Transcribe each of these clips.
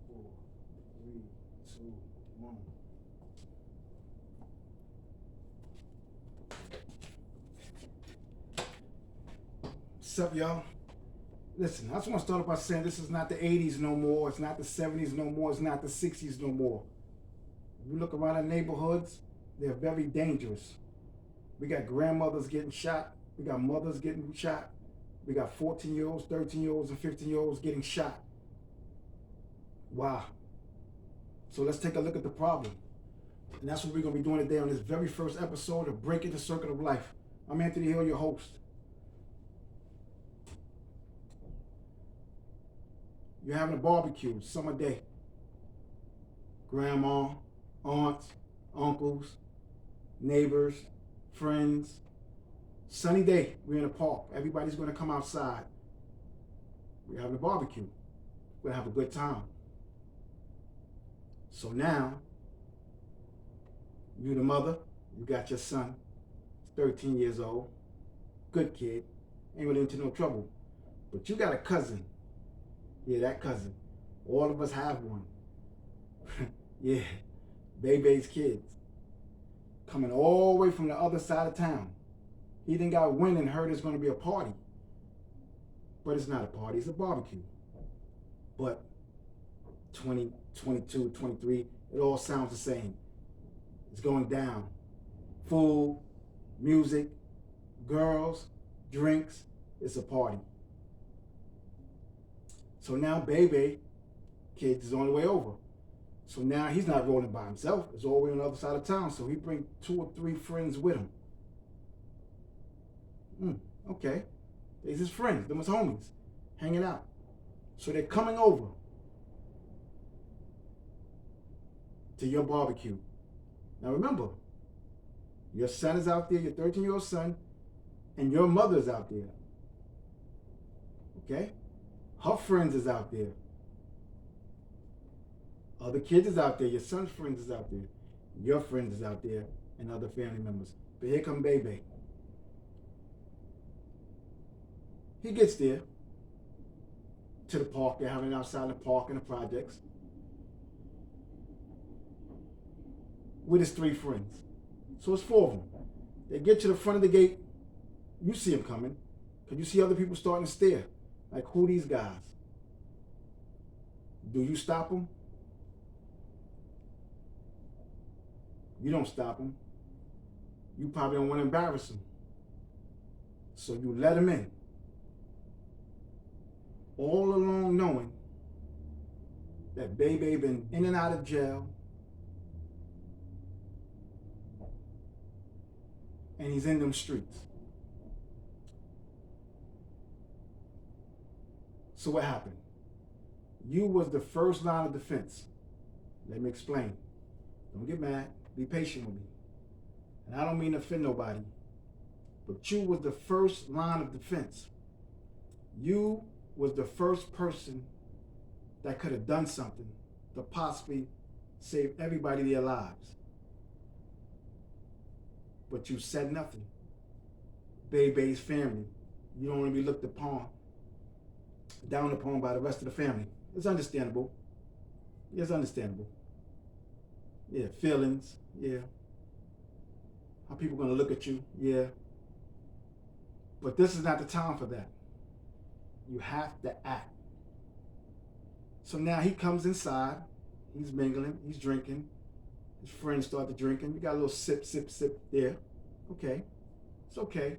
4, 3, 2, 1. What's up, y'all? Listen, I just want to start off by saying this is not the 80s no more. It's not the 70s no more. It's not the 60s no more. If you look around our neighborhoods, they're very dangerous. We got grandmothers getting shot. We got mothers getting shot. We got 14-year-olds, 13-year-olds, and 15-year-olds getting shot. Wow. So let's take a look at the problem. And that's what we're going to be doing today on this very first episode of Breaking the Circle of Life. I'm Anthony Hill, your host. You're having a barbecue, summer day. Grandma, aunts, uncles, neighbors, friends. Sunny day, we're in a park. Everybody's going to come outside. We're having a barbecue. We're going to have a good time. So now, you the mother, you got your son, he's 13 years old, good kid, ain't really into no trouble. But you got a cousin. Yeah, that cousin. All of us have one. Yeah, Bebe's kids. Coming all the way from the other side of town. He done got wind and heard it's going to be a party. But it's not a party, it's a barbecue. But 20, 22, 23, it all sounds the same. It's going down. Food, music, girls, drinks, it's a party. So now Bebe, kids, is on the way over. So now he's not rolling by himself. It's all the way on the other side of town. So he bring 2 or 3 friends with him. Okay. These his friends, them his homies, hanging out. So they're coming over to your barbecue. Now remember, your son is out there, your 13-year-old son, and your mother's out there. Okay? Her friends is out there. Other kids is out there. Your son's friends is out there. Your friends is out there, and other family members. But here come Bebe. He gets there to the park. They're having it outside the park in the projects with his 3 friends. So it's 4 of them. They get to the front of the gate. You see them coming because you see other people starting to stare. Like, who these guys? Do you stop them? You don't stop them. You probably don't want to embarrass them. So you let them in. All along knowing that Bebe been in and out of jail. And he's in them streets. So what happened? You was the first line of defense. Let me explain. Don't get mad. Be patient with me. And I don't mean to offend nobody, but you was the first line of defense. You was the first person that could have done something to possibly save everybody their lives. But you said nothing. Bebe's family. You don't want to be looked upon, down upon by the rest of the family. It's understandable. It's understandable. Yeah, feelings. Yeah. How people going to look at you. Yeah. But this is not the time for that. You have to act. So now he comes inside. He's mingling. He's drinking. His friends start to drinking. You got a little sip, sip, sip there. Okay. It's okay.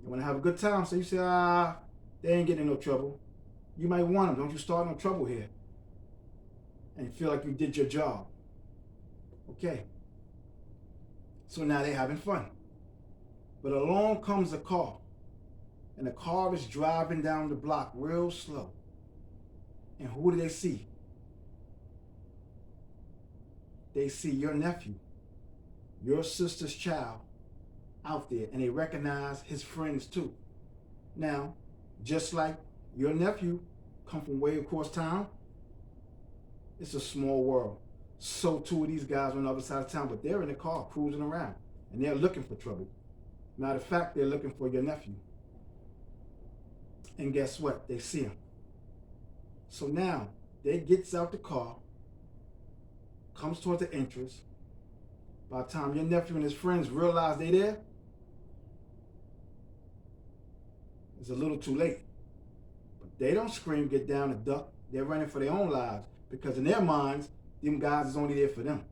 You want to have a good time. So you say, they ain't getting in no trouble. You might want them. Don't you start no trouble here. And you feel like you did your job. Okay. So now they're having fun. But along comes a car. And the car is driving down the block real slow. And who do they see? They see your nephew, your sister's child, out there. And they recognize his friends too. Now, just like your nephew come from way across town, it's a small world. So too are these guys on the other side of town, but they're in the car cruising around and they're looking for trouble. Matter of fact, they're looking for your nephew. And guess what? They see him. So now They gets out the car, comes towards the entrance. By the time your nephew and his friends realize they there, it's a little too late. But they don't scream, get down, and duck. They're running for their own lives because in their minds, them guys is only there for them.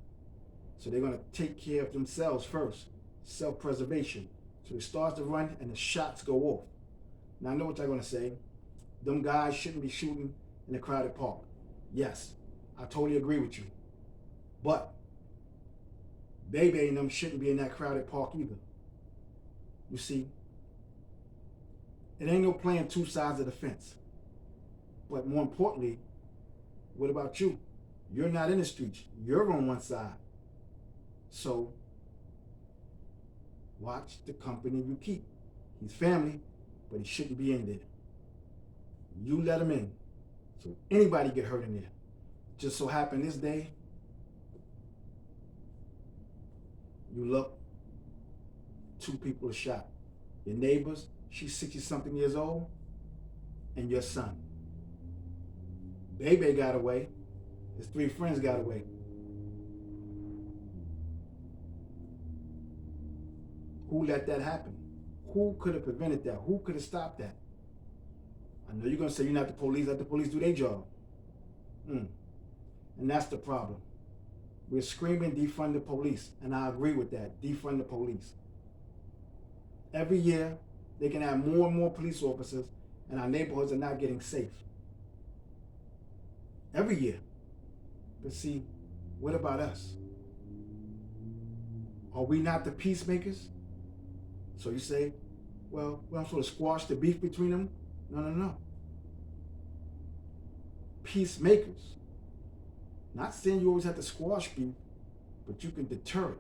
So they're gonna take care of themselves first. Self-preservation. So it starts to run and the shots go off. Now I know what you're gonna say. Them guys shouldn't be shooting in a crowded park. Yes, I totally agree with you. But Bebe and them shouldn't be in that crowded park either. You see, it ain't no playing two sides of the fence. But more importantly, what about you? You're not in the streets. You're on one side. So watch the company you keep. He's family, but he shouldn't be in there. You let him in. So anybody get hurt in there. Just so happened this day, you look, 2 people are shot. Your neighbors, she's 60-something years old, and your son. Bebe got away. His 3 friends got away. Who let that happen? Who could have prevented that? Who could have stopped that? I know you're going to say you're not the police. Let the police do their job. And that's the problem. We're screaming defund the police, and I agree with that. Defund the police. Every year, they can have more and more police officers, and our neighborhoods are not getting safe. Every year. But see, what about us? Are we not the peacemakers? So you say, well, we're not supposed to squash the beef between them? No. Peacemakers. Not saying you always have to squash beef, but you can deter it.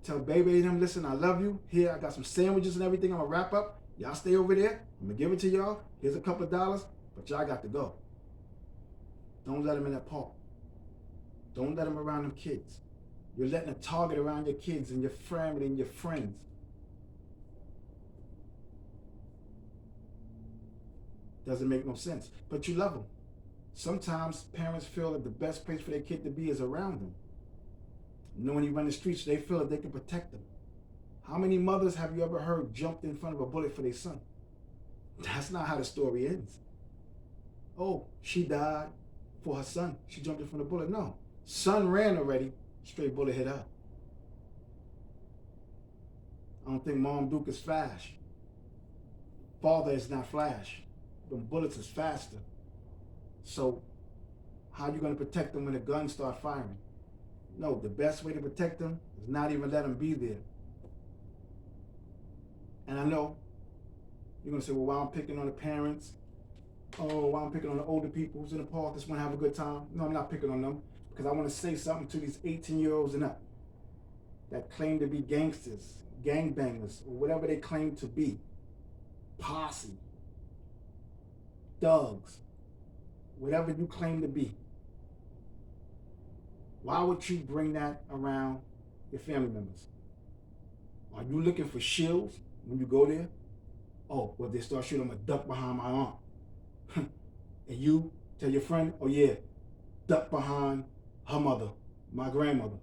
Tell Bebe and them, listen, I love you. Here, I got some sandwiches and everything. I'm going to wrap up. Y'all stay over there. I'm going to give it to y'all. Here's a couple of dollars, but y'all got to go. Don't let them in that park. Don't let them around them kids. You're letting a target around your kids and your family and your friends. Doesn't make no sense. But you love them. Sometimes parents feel that the best place for their kid to be is around them. You know, when you run the streets, they feel that they can protect them. How many mothers have you ever heard jumped in front of a bullet for their son? That's not how the story ends. Oh, she died for her son. She jumped in front of a bullet. No. Son ran already. Straight bullet hit her. I don't think Mom Duke is Flash. Father is not Flash. Them bullets is faster. So how are you going to protect them when the guns start firing? No, the best way to protect them is not even let them be there. And I know you're going to say, well, why I'm picking on the parents? Oh, why I'm picking on the older people who's in the park just want to have a good time? No, I'm not picking on them because I want to say something to these 18-year-olds and up that claim to be gangsters, gangbangers, or whatever they claim to be. Posse. Thugs. Whatever you claim to be. Why would you bring that around your family members? Are you looking for shields when you go there? Oh, well, if they start shooting, I'm going to duck behind my aunt. And you tell your friend, oh yeah, duck behind her mother, my grandmother,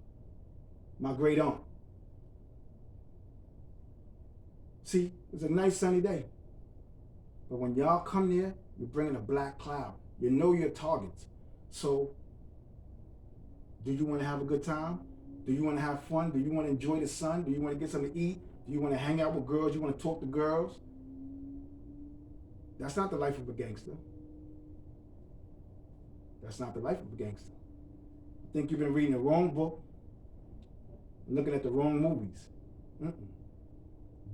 my great aunt. See, it's a nice sunny day. But when y'all come there, you're bringing a black cloud. You know your targets. So, do you want to have a good time? Do you want to have fun? Do you want to enjoy the sun? Do you want to get something to eat? Do you want to hang out with girls? Do you want to talk to girls? That's not the life of a gangster. That's not the life of a gangster. I think you've been reading the wrong book, looking at the wrong movies.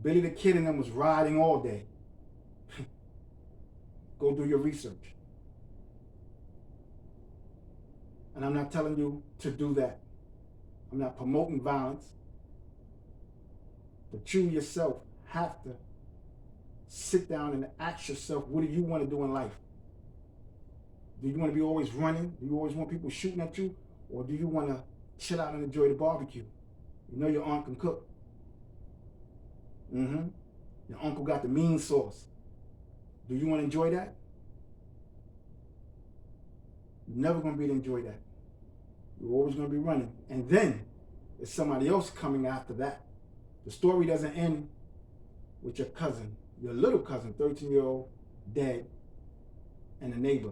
Billy the Kid and them was riding all day. Go do your research. And I'm not telling you to do that. I'm not promoting violence. But you yourself have to sit down and ask yourself, what do you want to do in life? Do you want to be always running? Do you always want people shooting at you? Or do you want to chill out and enjoy the barbecue? You know your aunt can cook. Your uncle got the mean sauce. Do you want to enjoy that? You're never going to be able to enjoy that. You're always going to be running. And then it's somebody else coming after that. The story doesn't end with your cousin, your little cousin, 13-year-old, dead, and a neighbor.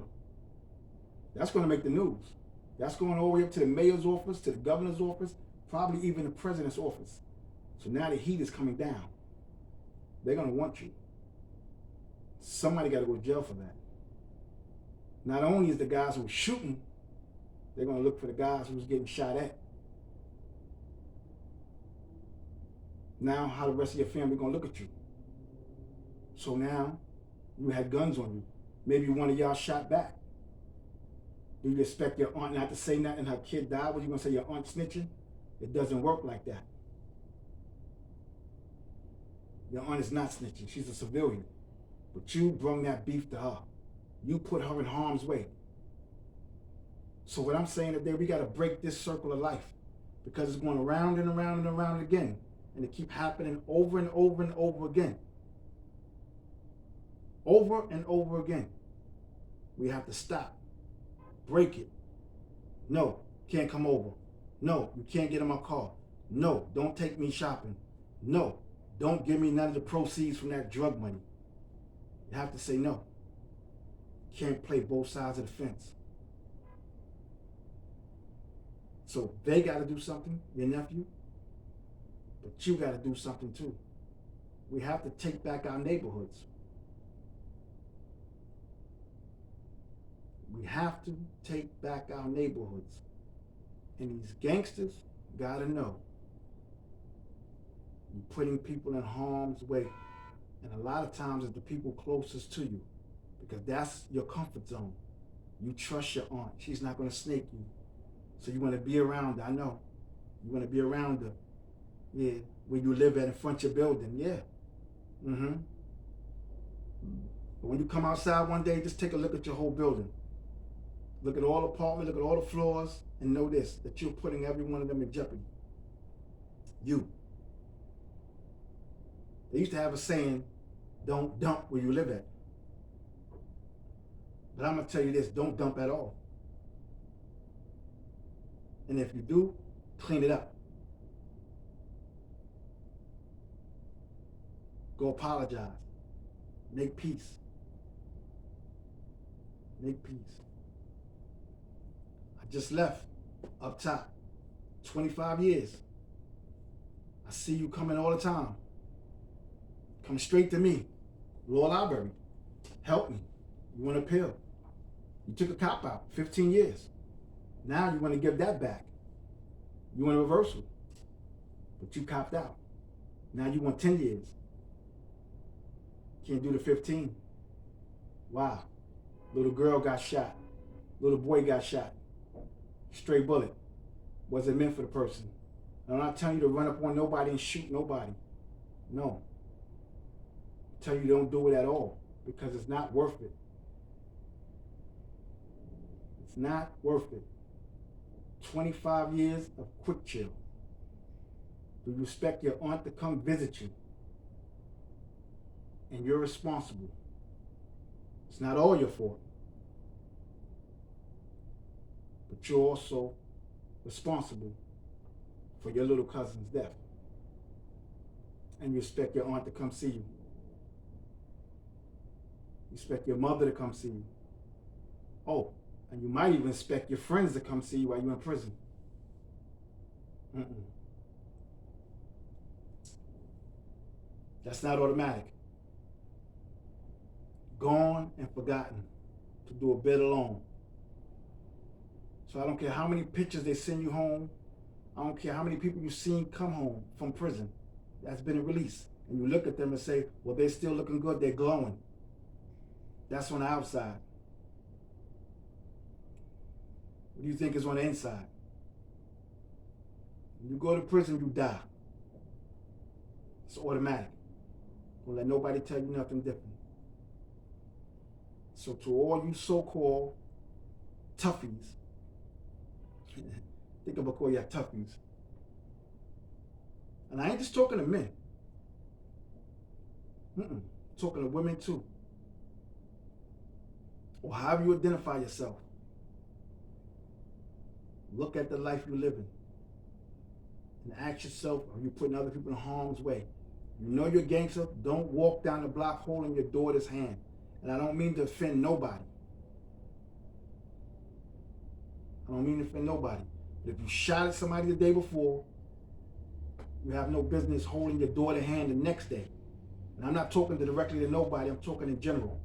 That's going to make the news. That's going all the way up to the mayor's office, to the governor's office, probably even the president's office. So now the heat is coming down. They're going to want you. Somebody got to go to jail for that. Not only is the guys who were shooting, they're going to look for the guys who was getting shot at. Now, how the rest of your family going to look at you? So now, you had guns on you. Maybe one of y'all shot back. Do you expect your aunt not to say nothing and her kid died? What, you going to say your aunt snitching? It doesn't work like that. Your aunt is not snitching. She's a civilian. But you brought that beef to her. You put her in harm's way. So what I'm saying today, we got to break this circle of life, because it's going around and around and around again. And it keep happening over and over and over again. Over and over again. We have to stop. Break it. No, can't come over. No, you can't get in my car. No, don't take me shopping. No, don't give me none of the proceeds from that drug money. You have to say no. Can't play both sides of the fence. So they got to do something, your nephew, but you got to do something too. We have to take back our neighborhoods. We have to take back our neighborhoods. And these gangsters got to know you're putting people in harm's way. And a lot of times it's the people closest to you, because that's your comfort zone. You trust your aunt. She's not going to snake you. So you want to be around her. I know. You want to be around her. Yeah. Where you live at in front of your building. Yeah. Mm-hmm. But when you come outside one day, just take a look at your whole building. Look at all the apartments, look at all the floors, and know this, that you're putting every one of them in jeopardy. You. They used to have a saying, don't dump where you live at. But I'm going to tell you this, don't dump at all. And if you do, clean it up. Go apologize. Make peace. Make peace. I just left up top 25 years. I see you coming all the time. Come straight to me. Law Library. Help me. You want to appeal. You took a cop out, 15 years. Now you want to give that back. You want a reversal. But you copped out. Now you want 10 years. Can't do the 15. Wow. Little girl got shot. Little boy got shot. Stray bullet. Wasn't meant for the person. I'm not telling you to run up on nobody and shoot nobody. No. I tell you don't do it at all, because it's not worth it. It's not worth it. 25 years of quick chill. Do you expect your aunt to come visit you? And you're responsible. It's not all your fault. But you're also responsible for your little cousin's death. And you expect your aunt to come see you. You expect your mother to come see you. Oh, and you might even expect your friends to come see you while you're in prison. That's not automatic. Gone and forgotten to do a bit alone. So I don't care how many pictures they send you home. I don't care how many people you've seen come home from prison that's been released. And you look at them and say, well, they're still looking good, they're glowing. That's on the outside. What do you think is on the inside? When you go to prison, you die. It's automatic. Don't let nobody tell you nothing different. So to all you so-called toughies, think I'm gonna call you toughies. And I ain't just talking to men. I'm talking to women too. Or however you identify yourself. Look at the life you're living and ask yourself, are you putting other people in harm's way? You know you're a gangster, don't walk down the block holding your daughter's hand. And I don't mean to offend nobody. I don't mean to offend nobody. But if you shot at somebody the day before, you have no business holding your daughter's hand the next day. And I'm not talking directly to nobody, I'm talking in general.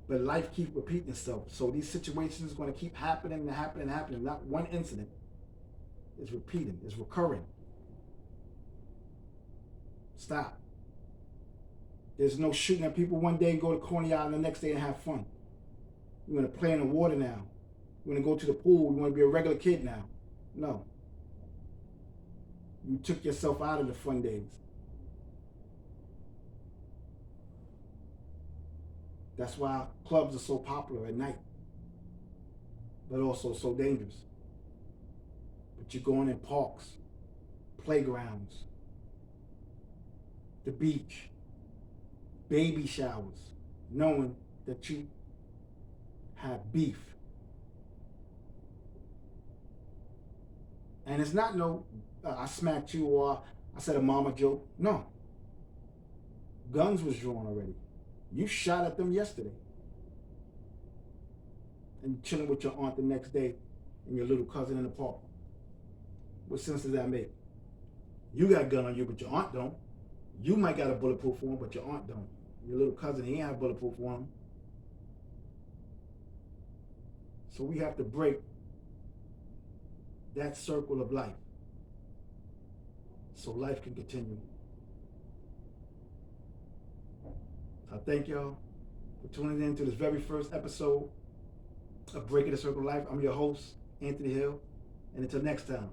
But life keeps repeating itself. So these situations are going to keep happening and happening and happening. Not one incident is repeating, it's recurring. Stop. There's no shooting at people one day and go to Coney Island the next day and have fun. You want to play in the water now. You want to go to the pool. You want to be a regular kid now. No. You took yourself out of the fun days. That's why clubs are so popular at night, but also so dangerous. But you're going in parks, playgrounds, the beach, baby showers, knowing that you have beef. And it's not no, I smacked you or I said a mama joke. No. Guns was drawn already. You shot at them yesterday. And you're chilling with your aunt the next day and your little cousin in the park. What sense does that make? You got a gun on you, but your aunt don't. You might got a bulletproof for him, but your aunt don't. Your little cousin, he ain't have bulletproof for him. So we have to break that circle of life so life can continue. I thank y'all for tuning in to this very first episode of Breaking the Circle of Life. I'm your host, Anthony Hill, and until next time.